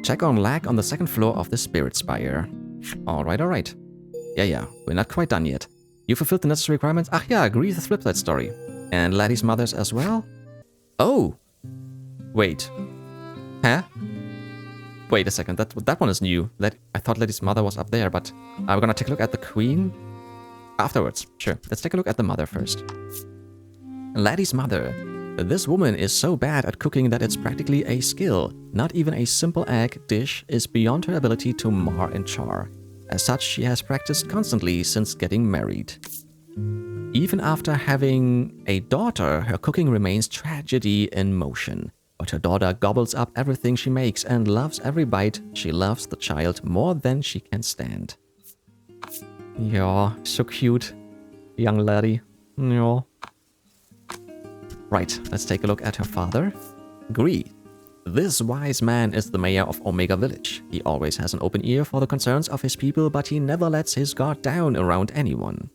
Check on Lac on the second floor of the Spirit Spire. Alright. Yeah, we're not quite done yet. You fulfilled the necessary requirements. Ach yeah, Greith flipped that story. And Laty's mother's as well? Oh! Wait. Huh? Wait a second, that one is new. I thought Laty's mother was up there, but we're gonna take a look at the queen afterwards. Sure, let's take a look at the mother first. Laty's mother. This woman is so bad at cooking that it's practically a skill. Not even a simple egg dish is beyond her ability to mar and char. As such, she has practiced constantly since getting married. Even after having a daughter, her cooking remains tragedy in motion. But her daughter gobbles up everything she makes and loves every bite. She loves the child more than she can stand. Yeah, so cute. Young laddie. Yeah. Right, let's take a look at her father. Greith. This wise man is the mayor of Omega Village. He always has an open ear for the concerns of his people, but he never lets his guard down around anyone.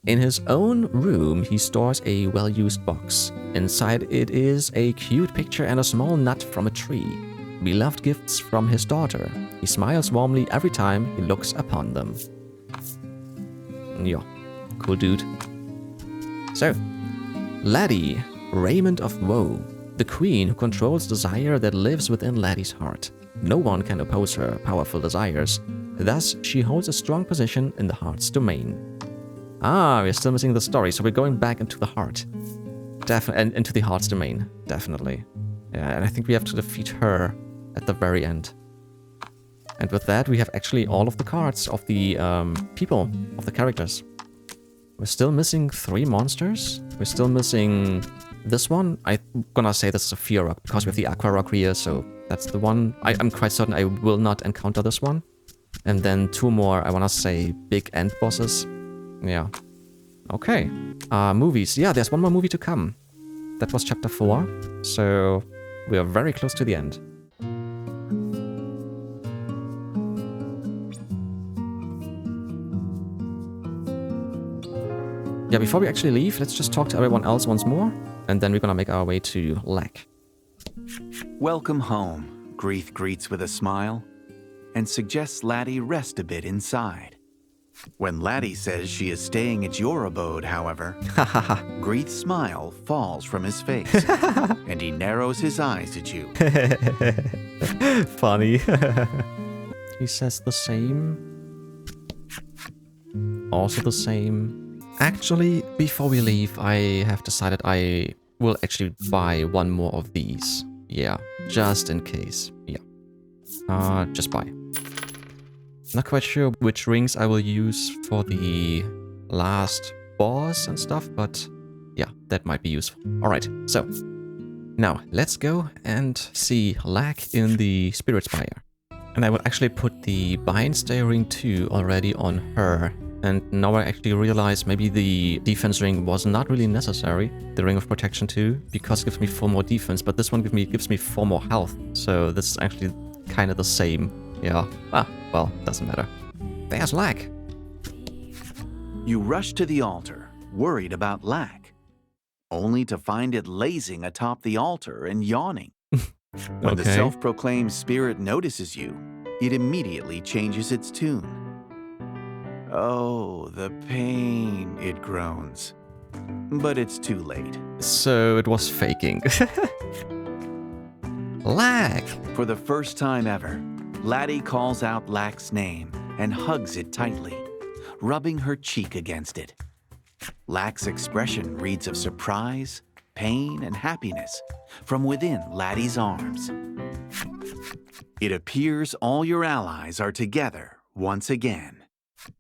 In his own room, he stores a well-used box. Inside it is a cute picture and a small nut from a tree. Beloved gifts from his daughter. He smiles warmly every time he looks upon them. Yeah, cool dude. So, Laty, Raiment of Woe. The queen who controls desire that lives within Laty's heart. No one can oppose her powerful desires. Thus, she holds a strong position in the heart's domain. Ah, we're still missing the story, so we're going back into the heart. And into the heart's domain, definitely. Yeah, and I think we have to defeat her at the very end. And with that, we have actually all of the cards of the people, of the characters. We're still missing 3 monsters. We're still missing this one. I'm gonna say this is a Fear Rock, because we have the Aqua Rock here, so that's the one. I'm quite certain I will not encounter this one. And then 2 more, I wanna say, big end bosses. Yeah. Okay. Movies. Yeah, there's one more movie to come. That was chapter 4. So we are very close to the end. Yeah, before we actually leave, let's just talk to everyone else once more. And then we're gonna make our way to Lac. Welcome home, Greith greets with a smile, and suggests Laty rest a bit inside. When Laty says she is staying at your abode, however, Greith's smile falls from his face, and he narrows his eyes at you. Funny. He says the same. Also the same. Actually, before we leave, I have decided I will actually buy 1 more of these. Yeah, just in case. Yeah. Just buy. Not quite sure which rings I will use for the last boss and stuff, but yeah, that might be useful. Alright, so now let's go and see Lac in the Spirit Spire. And I will actually put the Bindstay ring 2 already on her. And now I actually realize maybe the defense ring was not really necessary, the ring of protection 2, because it gives me 4 more defense, but this one gives me 4 more health. So this is actually kind of the same. Yeah. Ah, well, doesn't matter. There's Lac. You rush to the altar, worried about Lac, only to find it lazing atop the altar and yawning. When the self-proclaimed spirit notices you, it immediately changes its tune. Oh, the pain, it groans. But it's too late. So it was faking. Lac! For the first time ever, Laty calls out Lac's name and hugs it tightly, rubbing her cheek against it. Lac's expression reads of surprise, pain, and happiness from within Laty's arms. It appears all your allies are together once again.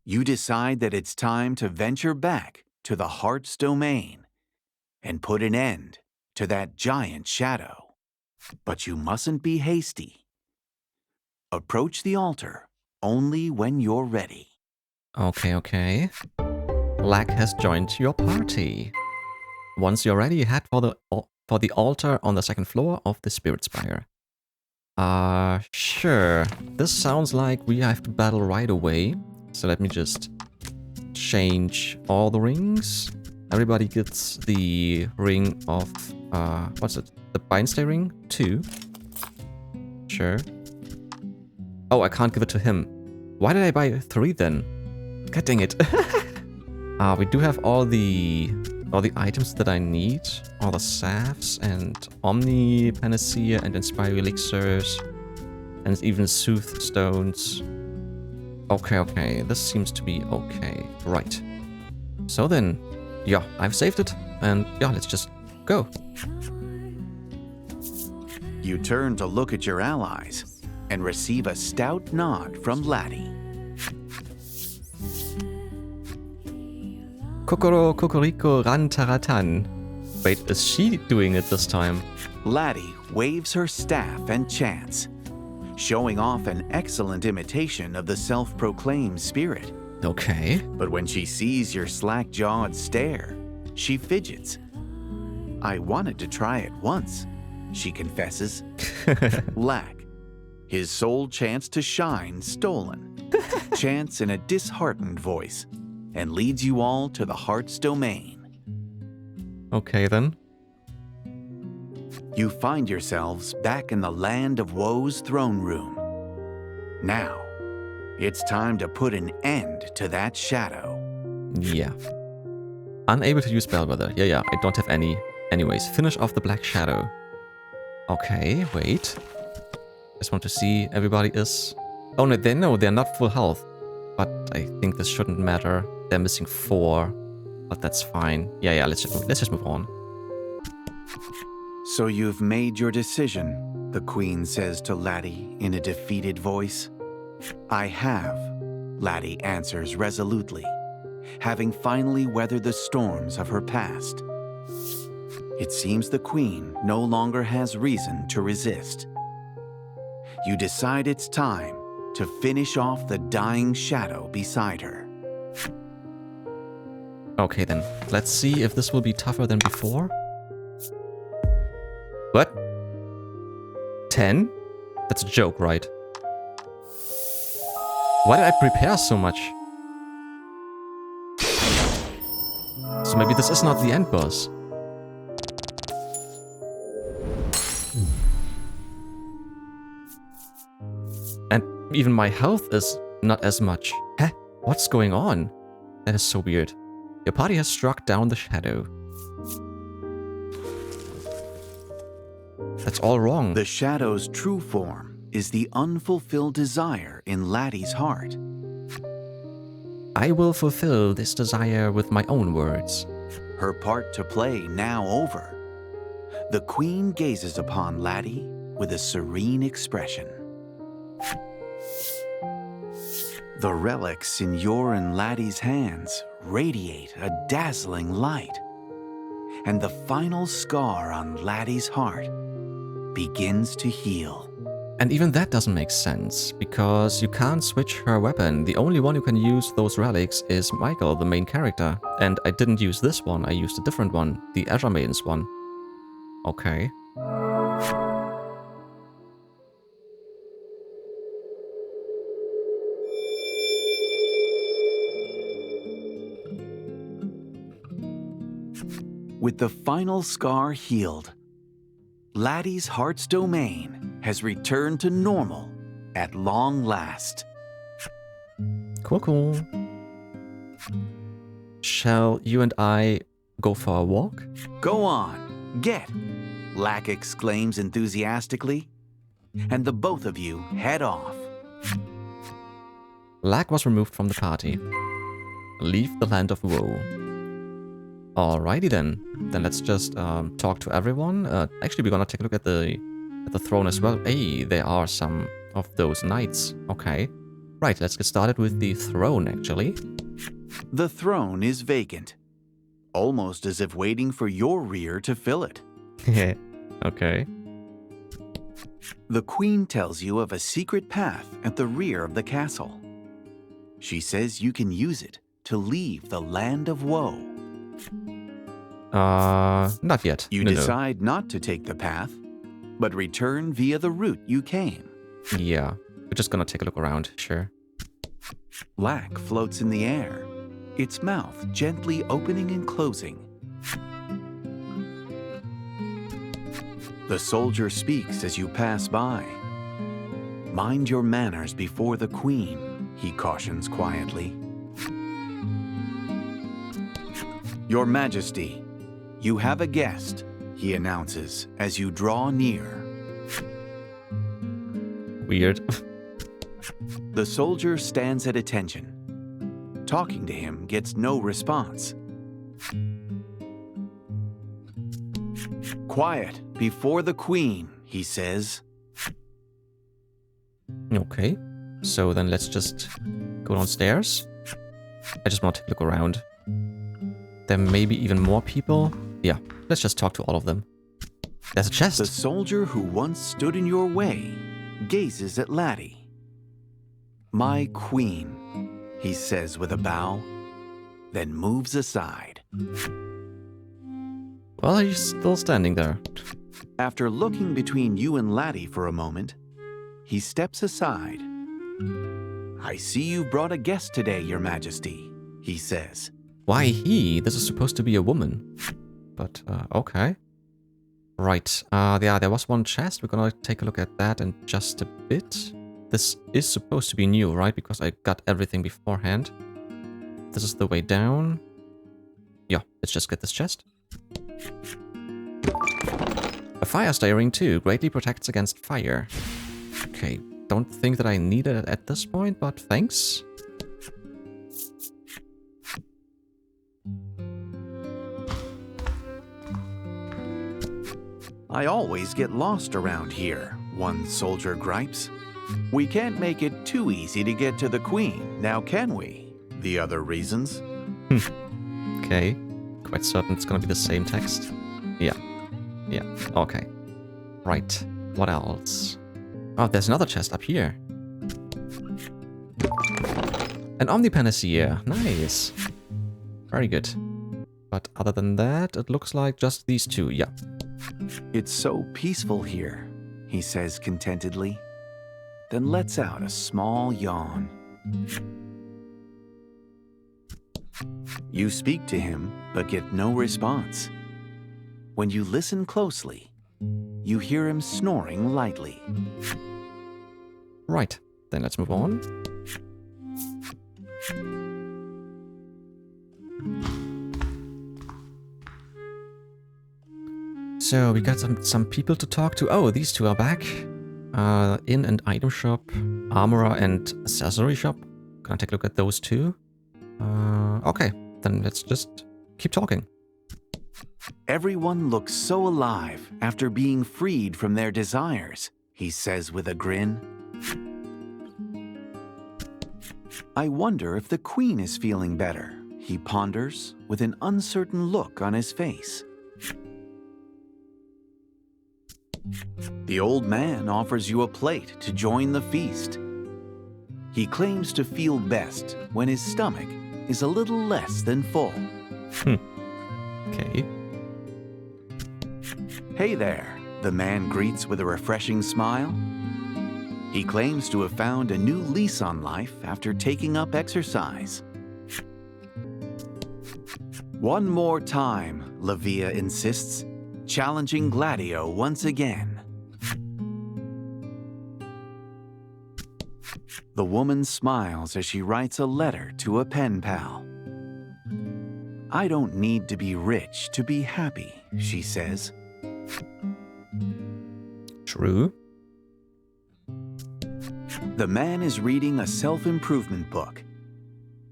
You decide that it's time to venture back to the heart's domain and put an end to that giant shadow. But you mustn't be hasty. Approach the altar only when you're ready. Okay. Lac has joined your party. Once you're ready, head for the altar on the second floor of the Spirit Spire. Sure. This sounds like we have to battle right away. So let me just change all the rings. Everybody gets the ring of, what's it? The Bindstay ring? 2. Sure. Oh, I can't give it to him. Why did I buy 3 then? God dang it. We do have all the items that I need. All the salves and Omni Panacea and Inspire Elixirs. And even Soothe Stones. Okay. This seems to be okay. Right. So then, yeah, I've saved it. And yeah, let's just go. You turn to look at your allies and receive a stout nod from Laty. Kokoro Kokoriko Rantaratan. Wait, is she doing it this time? Laty waves her staff and chants, showing off an excellent imitation of the self-proclaimed spirit. Okay. But when she sees your slack-jawed stare, she fidgets. I wanted to try it once, she confesses. Lac, his sole chance to shine stolen, chants in a disheartened voice, and leads you all to the heart's domain. Okay then. You find yourselves back in the Land of Woe's throne room. Now, it's time to put an end to that shadow. Yeah. Unable to use Bellwether. Yeah, I don't have any. Anyways, finish off the Black Shadow. Okay, wait. Just want to see everybody is... Oh no, they're not full health. But I think this shouldn't matter. They're missing 4. But that's fine. Yeah, let's just move on. So you've made your decision, the Queen says to Laty in a defeated voice. I have, Laty answers resolutely, having finally weathered the storms of her past. It seems the Queen no longer has reason to resist. You decide it's time to finish off the dying shadow beside her. Okay then, let's see if this will be tougher than before. What? 10? That's a joke, right? Why did I prepare so much? So maybe this is not the end boss. And even my health is not as much. Huh? What's going on? That is so weird. Your party has struck down the shadow. That's all wrong. The shadow's true form is the unfulfilled desire in Laty's heart. I will fulfill this desire with my own words. Her part to play now over. The Queen gazes upon Laty with a serene expression. The relics in your and Laty's hands radiate a dazzling light, and the final scar on Laty's heart begins to heal. And even that doesn't make sense, because you can't switch her weapon. The only one who can use those relics is Michael, the main character. And I didn't use this one, I used a different one, the Azure Maiden's one. Okay. With the final scar healed, Laty's heart's domain has returned to normal at long last. Cool. Shall you and I go for a walk? Go on, get, Lac exclaims enthusiastically, and the both of you head off. Lac was removed from the party. Leave the Land of Woe. Alrighty then. Then let's just talk to everyone. Actually, we're gonna take a look at the throne as well. Hey, there are some of those knights. Okay. Right, let's get started with the throne, actually. The throne is vacant, almost as if waiting for your rear to fill it. Okay. The Queen tells you of a secret path at the rear of the castle. She says you can use it to leave the Land of Woe. Not yet. You decide not to take the path, but return via the route you came. Yeah, we're just gonna take a look around, sure. Lac floats in the air, its mouth gently opening and closing. The soldier speaks as you pass by. Mind your manners before the queen, he cautions quietly. Your Majesty, you have a guest, he announces as you draw near. Weird. The soldier stands at attention. Talking to him gets no response. Quiet before the queen, he says. Okay, so then let's just go downstairs. I just want to take a look around. There may be even more people. Yeah, let's just talk to all of them. There's a chest. The soldier who once stood in your way gazes at Laty. My queen, he says with a bow, then moves aside. Well, he's still standing there. After looking between you and Laty for a moment, he steps aside. I see you brought a guest today, Your Majesty, he says. Why he? This is supposed to be a woman. But, okay. Right, yeah, there was one chest. We're gonna take a look at that in just a bit. This is supposed to be new, right? Because I got everything beforehand. This is the way down. Yeah, let's just get this chest. A fire stay too greatly protects against fire. Okay, don't think that I need it at this point, but thanks. I always get lost around here, one soldier gripes. We can't make it too easy to get to the queen, now can we? The other reasons? Okay, quite certain it's gonna be the same text. Yeah, okay. Right, what else? Oh, there's another chest up here. An Omnipanacea, nice. Very good. But other than that, it looks like just these two, yeah. It's so peaceful here, he says contentedly, then lets out a small yawn. You speak to him, but get no response. When you listen closely, you hear him snoring lightly. Right, then let's move on. So we got some people to talk to. Oh, these two are back. Inn and item shop, armorer and accessory shop. Can I take a look at those two? Okay, then let's just keep talking. Everyone looks so alive after being freed from their desires, he says with a grin. I wonder if the queen is feeling better, he ponders with an uncertain look on his face. The old man offers you a plate to join the feast. He claims to feel best when his stomach is a little less than full. Okay. Hey there, the man greets with a refreshing smile. He claims to have found a new lease on life after taking up exercise. One more time, Lavia insists, challenging Gladio once again. The woman smiles as she writes a letter to a pen pal. I don't need to be rich to be happy, she says. True. The man is reading a self-improvement book.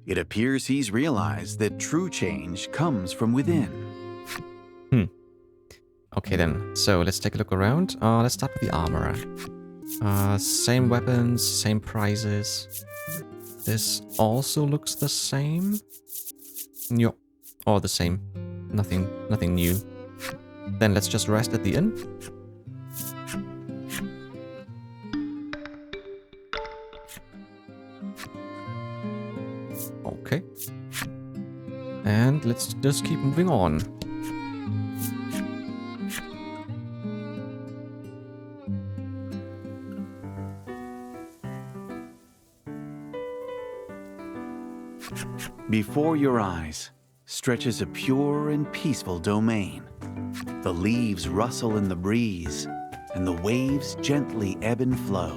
It appears he's realized that true change comes from within. Okay then, so let's take a look around. Let's start with the armorer. Same weapons, same prices. This also looks the same. Yep, all the same. Nothing new. Then let's just rest at the inn. Okay. And let's just keep moving on. Before your eyes stretches a pure and peaceful domain. The leaves rustle in the breeze, and the waves gently ebb and flow.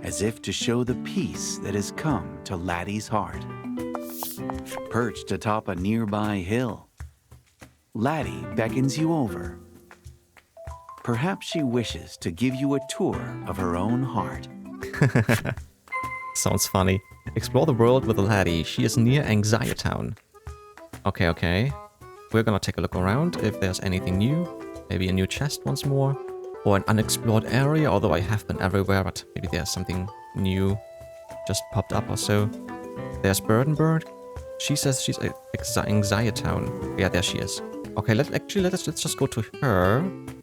as if to show the peace that has come to Laty's heart. Perched atop a nearby hill, Laty beckons you over. Perhaps she wishes to give you a tour of her own heart. Sounds funny. Explore the world with Laty. She is near Anxiety Town. Okay, okay. We're gonna take a look around if there's anything new. Maybe a new chest once more. Or an unexplored area, although I have been everywhere, but maybe there's something new just popped up or so. There's Burdenberg. She says she's at Anxiety Town. Yeah, there she is. Okay, let's just go to her.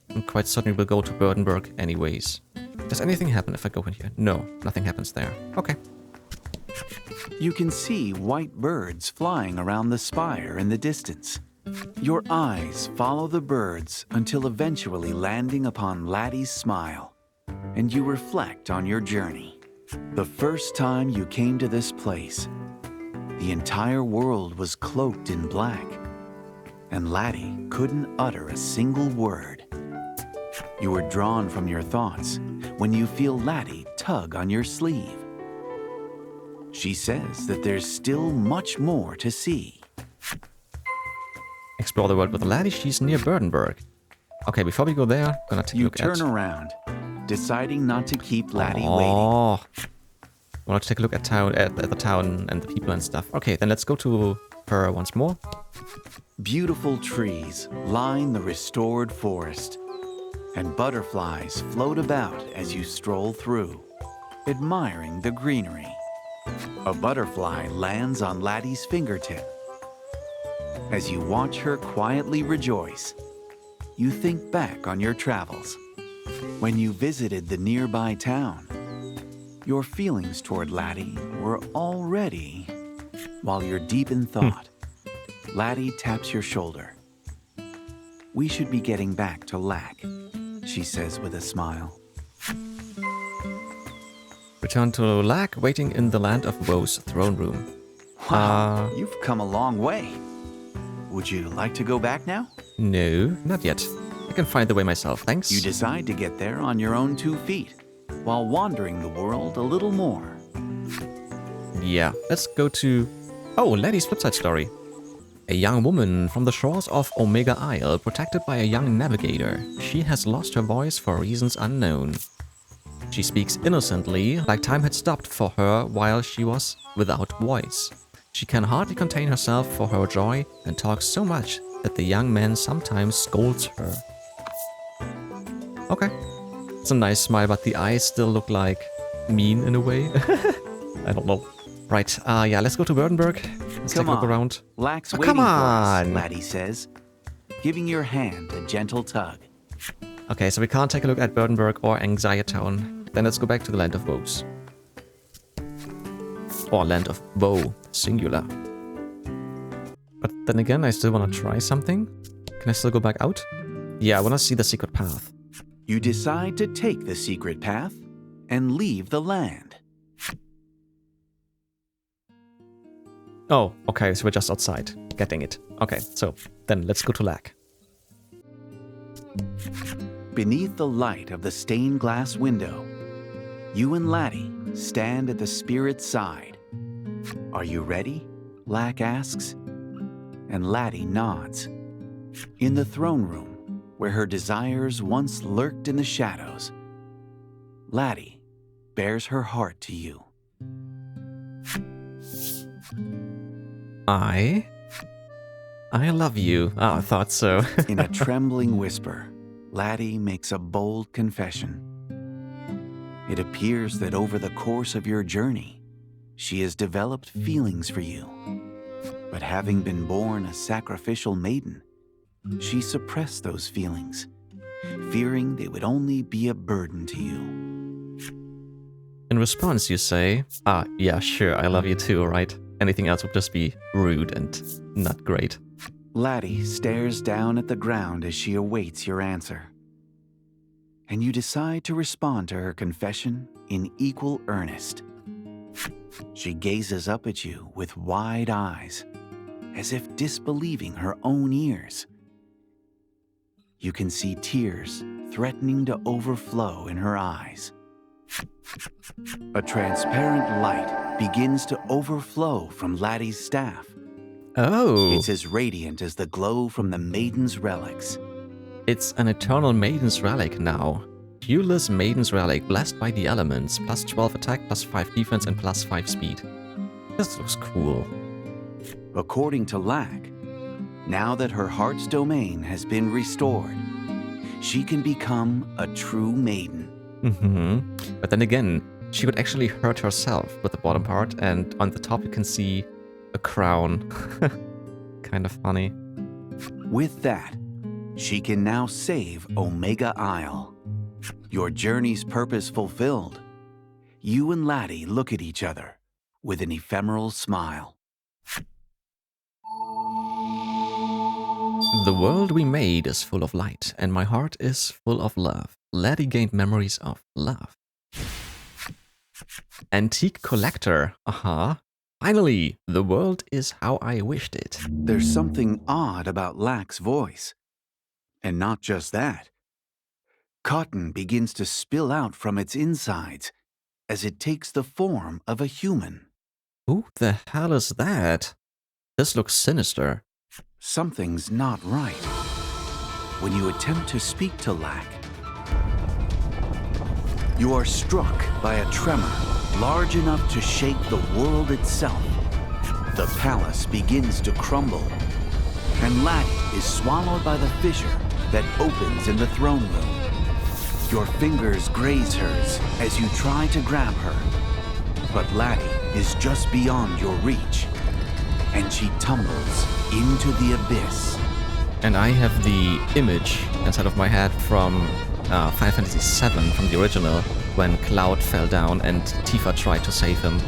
And quite certainly we'll go to Burdenberg anyways. Does anything happen if I go in here? No, nothing happens there. Okay. You can see white birds flying around the spire in the distance. Your eyes follow the birds until eventually landing upon Laty's smile, and you reflect on your journey. The first time you came to this place, the entire world was cloaked in black, and Laty couldn't utter a single word. You were drawn from your thoughts when you feel Laty tug on your sleeve. She says that there's still much more to see. Explore the world with Laty. She's near Burdenberg. Okay, before we go there, I'm gonna take a look at... You turn around, deciding not to keep Laty waiting. Oh, I want to take a look at the town and the people and stuff. Okay, then let's go to her once more. Beautiful trees line the restored forest, and butterflies float about as you stroll through, admiring the greenery. A butterfly lands on Laty's fingertip. As you watch her quietly rejoice, you think back on your travels. When you visited the nearby town, your feelings toward Laty were already... While you're deep in thought, Laty taps your shoulder. We should be getting back to Lac, she says with a smile. Return to Lac, waiting in the Land of Woe's throne room. Wow, you've come a long way. Would you like to go back now? No, not yet. I can find the way myself, thanks. You decide to get there on your own 2 feet, while wandering the world a little more. Yeah, let's go to... Oh, Laty's flipside story. A young woman from the shores of Omega Isle, protected by a young navigator. She has lost her voice for reasons unknown. She speaks innocently, like time had stopped for her while she was without voice. She can hardly contain herself for her joy and talks so much that the young man sometimes scolds her. Okay. It's a nice smile, but the eyes still look like mean in a way. I don't know. Right, yeah, let's go to Burdenberg. Let's take a look around. Lac's waiting for us, Laty says, giving your hand a gentle tug. Okay, so we can't take a look at Burdenberg or Anxiety Town. Then let's go back to the Land of Woes. Or Land of Woe, singular. But then again, I still want to try something. Can I still go back out? Yeah, I want to see the secret path. You decide to take the secret path and leave the land. Oh, okay, so we're just outside. Getting it. Okay, so then let's go to Lac. Beneath the light of the stained glass window, you and Laty stand at the spirit's side. Are you ready? Lac asks. And Laty nods. In the throne room, where her desires once lurked in the shadows, Laty bares her heart to you. I love you. Oh, I thought so. In a trembling whisper, Laty makes a bold confession. It appears that over the course of your journey, she has developed feelings for you. But having been born a sacrificial maiden, she suppressed those feelings, fearing they would only be a burden to you. In response, you say, yeah, sure, I love you too, right? Anything else would just be rude and not great. Laty stares down at the ground as she awaits your answer. And you decide to respond to her confession in equal earnest. She gazes up at you with wide eyes, as if disbelieving her own ears. You can see tears threatening to overflow in her eyes. A transparent light begins to overflow from Laty's staff. Oh, It's as radiant as the glow from the Maiden's relics. it's an eternal Maiden's Relic now. Hueless Maiden's Relic, blessed by the elements, plus 12 attack, plus 5 defense, and plus 5 speed. This looks cool. According to Lac, now that her heart's domain has been restored, she can become a true maiden. But then again, she would actually hurt herself with the bottom part, and on the top you can see a crown. Kind of funny. With that, she can now save Omega Isle. Your journey's purpose fulfilled. You and Laty look at each other with an ephemeral smile. The world we made is full of light, and my heart is full of love. Laty gained memories of love. Antique collector. Finally, the world is how I wished it. There's something odd about Lac's voice. And not just that. Cotton begins to spill out from its insides as it takes the form of a human. Who the hell is that? This looks sinister. Something's not right. When you attempt to speak to Lac, you are struck by a tremor large enough to shake the world itself. The palace begins to crumble, and Laty is swallowed by the fissure that opens in the throne room. Your fingers graze hers as you try to grab her, but Laty is just beyond your reach, and she tumbles into the abyss. And I have the image inside of my head from Final Fantasy VII, from the original, when Cloud fell down and Tifa tried to save him.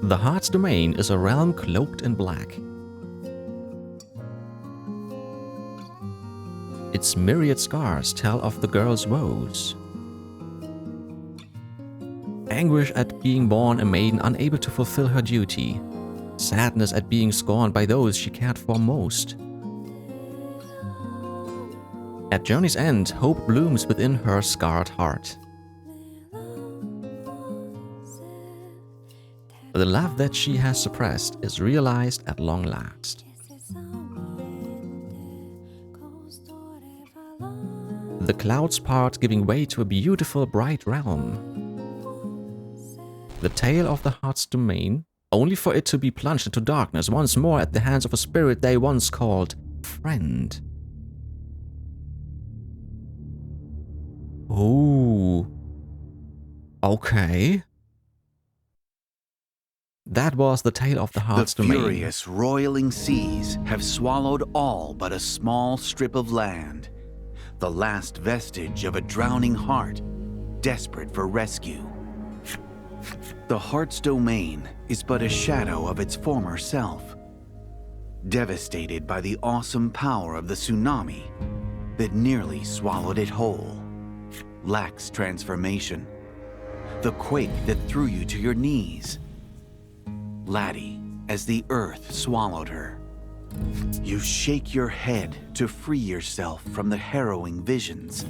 The Heart's Domain is a realm cloaked in black. Its myriad scars tell of the girl's woes. Anguish at being born a maiden unable to fulfill her duty. Sadness at being scorned by those she cared for most. At journey's end, hope blooms within her scarred heart. The love that she has suppressed is realized at long last. The clouds part, giving way to a beautiful, bright realm. The tale of the Heart's Domain, only for it to be plunged into darkness once more at the hands of a spirit they once called friend. Ooh. Okay. That was the tale of the Heart's Domain. The furious, roiling seas have swallowed all but a small strip of land, the last vestige of a drowning heart, desperate for rescue. The Heart's Domain is but a shadow of its former self, devastated by the awesome power of the tsunami that nearly swallowed it whole. Lac's transformation, the quake that threw you to your knees. Laty, as the earth swallowed her. You shake your head to free yourself from the harrowing visions.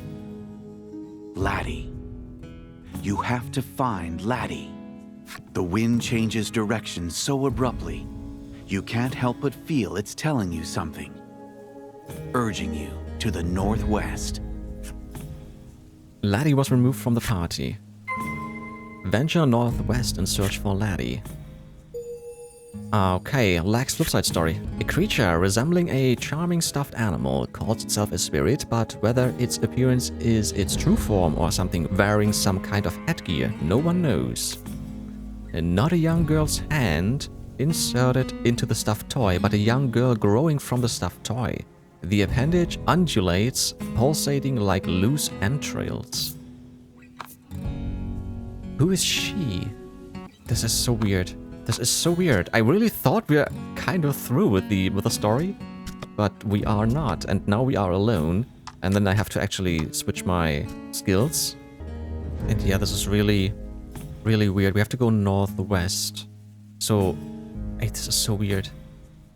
Laty. You have to find Laty. The wind changes direction so abruptly, you can't help but feel it's telling you something, urging you to the northwest. Laty was removed from the party. Venture northwest and search for Laty. Okay, Lac's flipside story. A creature resembling a charming stuffed animal calls itself a spirit, but whether its appearance is its true form or something wearing some kind of headgear, no one knows. And not a young girl's hand inserted into the stuffed toy, but a young girl growing from the stuffed toy. The appendage undulates, pulsating like loose entrails. Who is she? This is so weird. This is so weird. I really thought we were kind of through with the story, but we are not. And now we are alone. And then I have to actually switch my skills. And yeah, this is really, really weird. We have to go northwest. So, hey, this is so weird.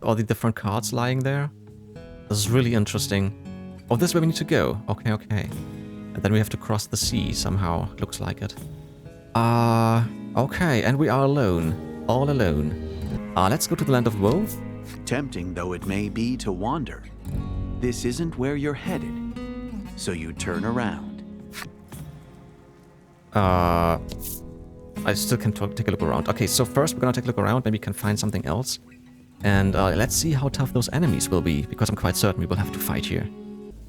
All the different cards lying there. This is really interesting. Oh, this is where we need to go. Okay, okay. And then we have to cross the sea somehow. Looks like it. Okay, and we are alone. All alone. Let's go to the Land of Woe. Tempting though it may be to wander, this isn't where you're headed, so you turn around. I still can take a look around. Okay, so first we're gonna take a look around. Maybe we can find something else. And let's see how tough those enemies will be, because I'm quite certain we will have to fight here.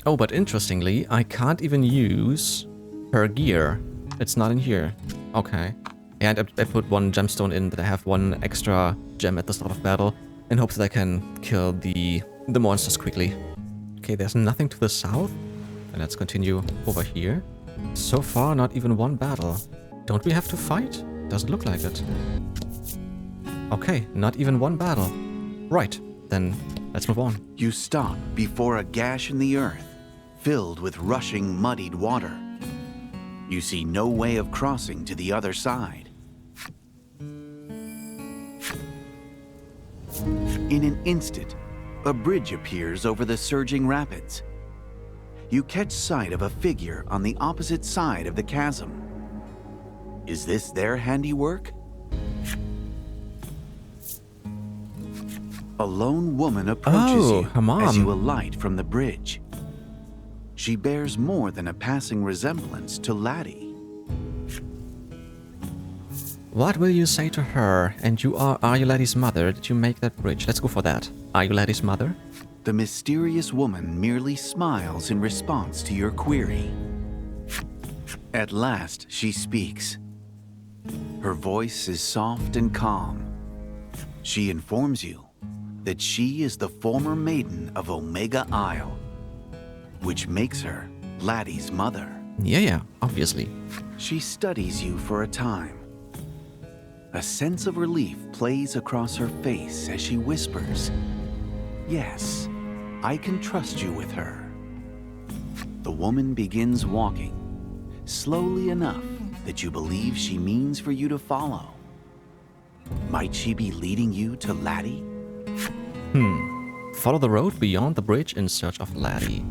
Oh, but interestingly, I can't even use her gear. It's not in here. Okay. And I put one gemstone in that I have one extra gem at the start of battle in hopes that I can kill the monsters quickly. Okay, there's nothing to the south. And let's continue over here. So far, not even one battle. Don't we have to fight? Doesn't look like it. Okay, not even one battle. Right, then let's move on. You stop before a gash in the earth, filled with rushing, muddied water. You see no way of crossing to the other side. In an instant, a bridge appears over the surging rapids. You catch sight of a figure on the opposite side of the chasm. Is this their handiwork? A lone woman approaches you her mom. as you alight from the bridge. She bears more than a passing resemblance to Laty. What will you say to her? And are you Laty's mother? Did you make that bridge? Let's go for that. Are you Laty's mother? The mysterious woman merely smiles in response to your query. At last, she speaks. Her voice is soft and calm. She informs you that she is the former Maiden of Omega Isle, which makes her Laty's mother. Yeah, obviously. She studies you for a time. A sense of relief plays across her face as she whispers, "Yes, I can trust you with her." The woman begins walking, slowly enough that you believe she means for you to follow. Might she be leading you to Laty? Follow the road beyond the bridge in search of Laty.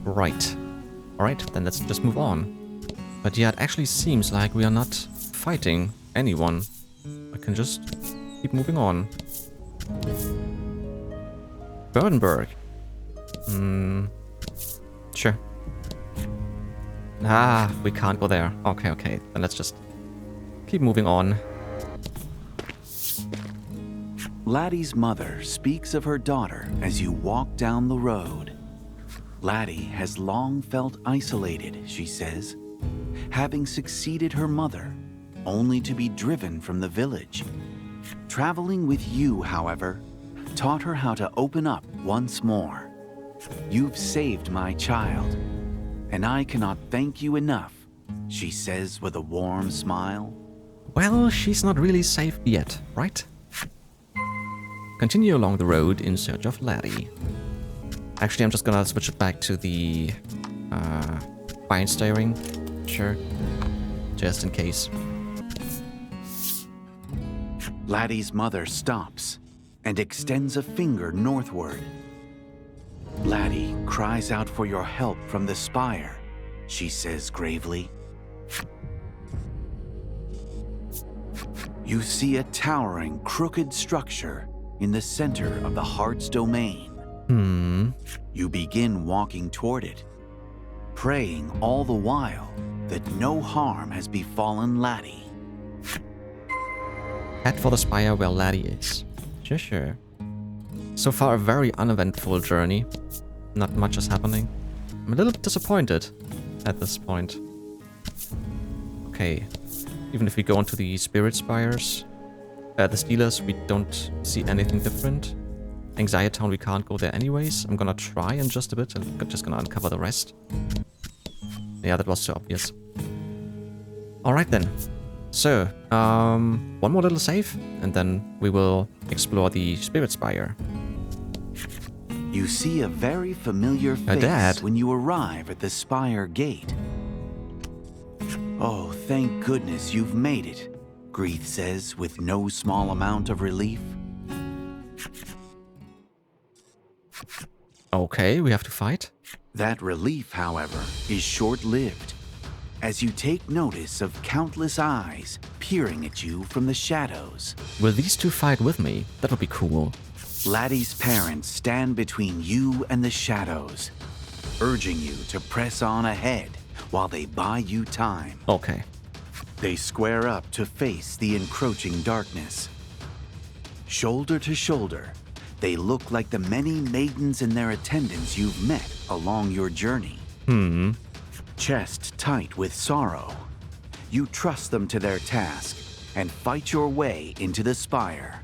Right. Alright, then let's just move on. But yeah, it actually seems like we are not fighting anyone. I can just keep moving on. Burdenberg. Sure. We can't go there. Okay. Then let's just keep moving on. Laty's mother speaks of her daughter as you walk down the road. Laty has long felt isolated, she says, having succeeded her mother, only to be driven from the village. Traveling with you, however, taught her how to open up once more. You've saved my child, and I cannot thank you enough, she says with a warm smile. Well, she's not really safe yet, right? Continue along the road in search of Laty. Actually, I'm just gonna switch it back to the fine steering. Sure. Just in case. Laty's mother stops and extends a finger northward. Laty cries out for your help from the spire, she says gravely. You see a towering, crooked structure in the center of the heart's domain. You begin walking toward it, praying all the while that no harm has befallen Laty. Head for the spire where Laty is. Sure. So far, a very uneventful journey. Not much is happening. I'm a little bit disappointed at this point. Okay. Even if we go into the Spirit Spires, the Stealers, we don't see anything different. Anxiety Town, we can't go there anyways. I'm gonna try in just a bit and I'm just gonna uncover the rest. Yeah, that was so obvious. Alright then. So, one more little save, and then we will explore the Spirit Spire. You see a very familiar face dad. when you arrive at the Spire gate. Oh, thank goodness you've made it, Greith says with no small amount of relief. Okay, we have to fight. That relief, however, is short-lived, as you take notice of countless eyes peering at you from the shadows. Will these two fight with me? That would be cool. Laty's parents stand between you and the shadows, urging you to press on ahead while they buy you time. Okay. They square up to face the encroaching darkness. Shoulder to shoulder, they look like the many maidens in their attendants you've met along your journey. Chest tight with sorrow, you trust them to their task and fight your way into the Spire.